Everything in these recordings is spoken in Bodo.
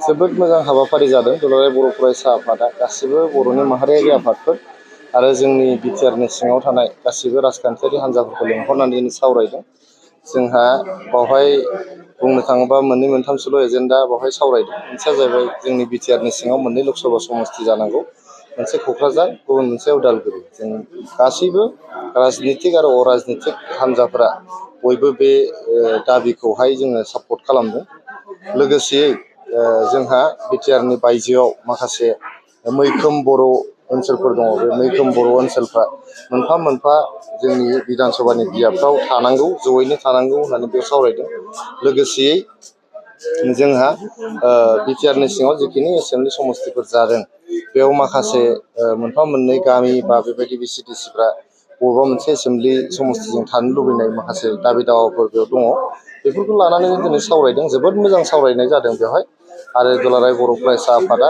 जोबोद मोजां हाबाफारि जादों दुलाराय बर' फरायसा आफादा गासिबो बर'नि माहारियारि आफादफोर आरो जोंनि बिटिआरनि सिङाव थानाय गासिबो राजखान्थियारि हान्जाफोरखौ लिंहरनानै दिनै सावरायदों। जोंहा बावहाय बुंनो थाङोबा मोननै मोनथामसोल' एजेन्डा बावहाय सावरायदों। मोनसेया जाहैबाय जोंनि बिटिआरनि सिङाव मोननै लकसभा समस्ति जानांगौ, मोनसे क'क्राझार, गुबुन मोनसे उदालगुरि। जों गासैबो राजनितिक आरो अराजनितिक हान्जाफोरा बयबो बे दाबिखौहाय जोङो सापर्ट खालामदों। लोगोसेयै जोंहा बिटिआरनि बायजोआव माखासे मैखोम बर' ओनसोलफोर दङ। बे मैखोम बर' ओनसोलफ्रा मोनफा मोनफा जोंनि बिधान सभानि बियाबफ्राव थानांगौ, जयैनो थानांगौ होननानै बेयाव सावरायदों। लोगोसेयै जोंहा बिटिआरनि सिङाव जिखिनि एसेम्बलि समस्तिफोर जादों बेयाव माखासे मोनफा मोननै गामि बा बेबायदि भिसिडिसिफ्रा बबेबा मोनसे एसेम्बलि समस्तिजों थानो लुबैनाय माखासे दाबि दावाफोर बेयाव दङ। बेफोरखौ लानानै दिनै सावरायदों। जोबोद मोजां सावरायनाय जादों बेवहाय। आरो दुलाराय बर' फरायसा आफादा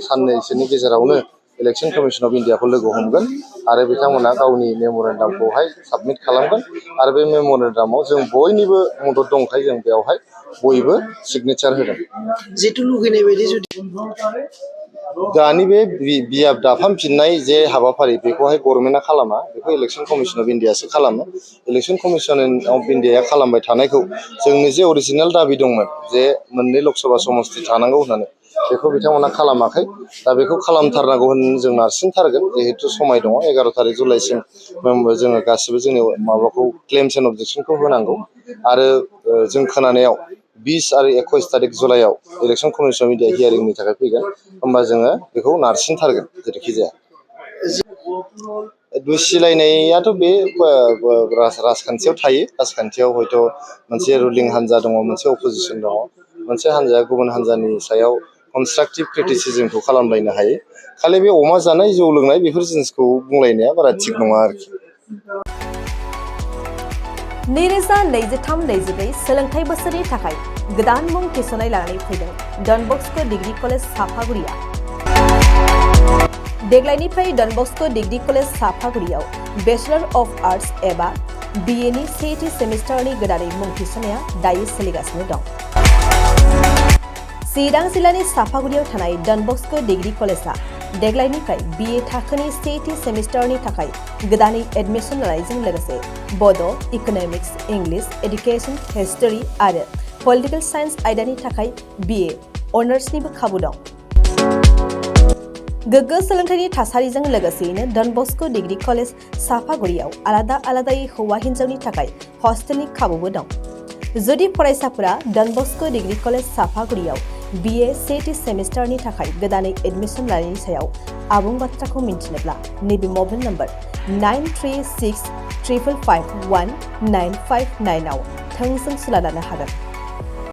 साननैसोनि गेजेरावनो इलेक्सन कमिसन अफ इन्डियाखौ लोगो हमगोन आरो बिथांमोना गावनि मेम'रेन्डामखौहाय साबमिट खालामगोन आरो बे मेम'रेन्डामाव जों बयनिबो मदद दंखायो। जों बेवहाय बयबो सिगनेचार होदों। जिथु लुगैनाय बायदि जुदि दानि बे बियाब दाफामफिननाय जे हाबाफारि बेखौहाय गभर्नमेन्टआ खालामा, बेखौ इलेक्सन कमिसन अफ इन्डियासो खालामो। इलेक्सन कमिसन अफ इन्डियाया खालामबाय थानायखौ जोंनि जे अरिजिनेल दाबि दंमोन जे मोननै लकसभा समस्ति थानांगौ होननानै, बेखौ बिथांमोना खालामाखै। दा बेखौ खालामथारनांगौ होननानै जों नारसिनथारगोन। जिहेतु समाय दङ, 11 थारिख जुलाइसिम जोङो गासिबो जोंनि माबाखौ क्लेम्स एन्ड अबजेक्सनखौ होनांगौ। आरो जों खोनानायाव 20 आरो 21 थारिख जुलाइआव इलेक्सन कमिसन अफ इन्डिया हियारिंनि थाखाय फैगोन। होमबा जोङो बेखौ नारसिनथारगोन जेरैखि जाया। दुसिलायनायाथ' बे राजखान्थियाव थायो। राजखान्थियाव हयथ' मोनसे रुलिं हान्जा दङ, मोनसे अप'जिसन दङ। मोनसे हान्जाया गुबुन हान्जानि सायाव कनस्ट्राक्टिभ क्रिटिसिजमखौ खालामलायनो हायो। खालि बे अमा जानाय, जौ लोंनाय बेफोर जिनिसखौ बुंलायनाया बारा थिग नङा आरोखि। 2023-24 सोलोंथाइ बोसोरनि थाखाय गोदान मुं थिसननाय लानानै फैदों डन बस्क' डिग्री कलेज साफागुरिया। देग्लायनिफ्राय डन बस्क' डिग्री कलेज साफागुरियाव बेचलर अफ आर्ट्स एबा BA नि सेथि सेमिस्टारनि गोदानै मुं थिसननाया दायो सोलिगासिनो दं। चिरां जिल्लानि साफागुरियाव थानाय डन बस्क' डिग्री कलेजआ देग्लायनिफ्राय BA थाखोनि सेथि सेमिस्टारनि थाखाय गोदानै एडमिसन लानायजों लोगोसे बड', इक'नमिक्स, इंलिश, एडुकेशन, हिस्टरी आरो पलिटिकल साइन्स आयदानि थाखाय BA अनार्सनिबो खाबु दं। गोग्गो सोलोंथाइनि थासारिजों लोगोसेयैनो डन बस्क' डिग्री कलेज साफागुरियाव आलादा आलादायै हौवा हिन्जावनि थाखाय हस्टेलनि खाबुबो दं। जुदि फरायसाफोरा डन बस्क' डिग्री कलेज साफागुरियाव BA सेथि सेमिस्टारनि थाखाय गोदानै एडमिसन लानायनि सायाव आबुं बाथ्राखौ मिन्थिनोब्ला नैबे मबाइल नम्बर 9365519959 आव थोंजों सुला लानो हागोन।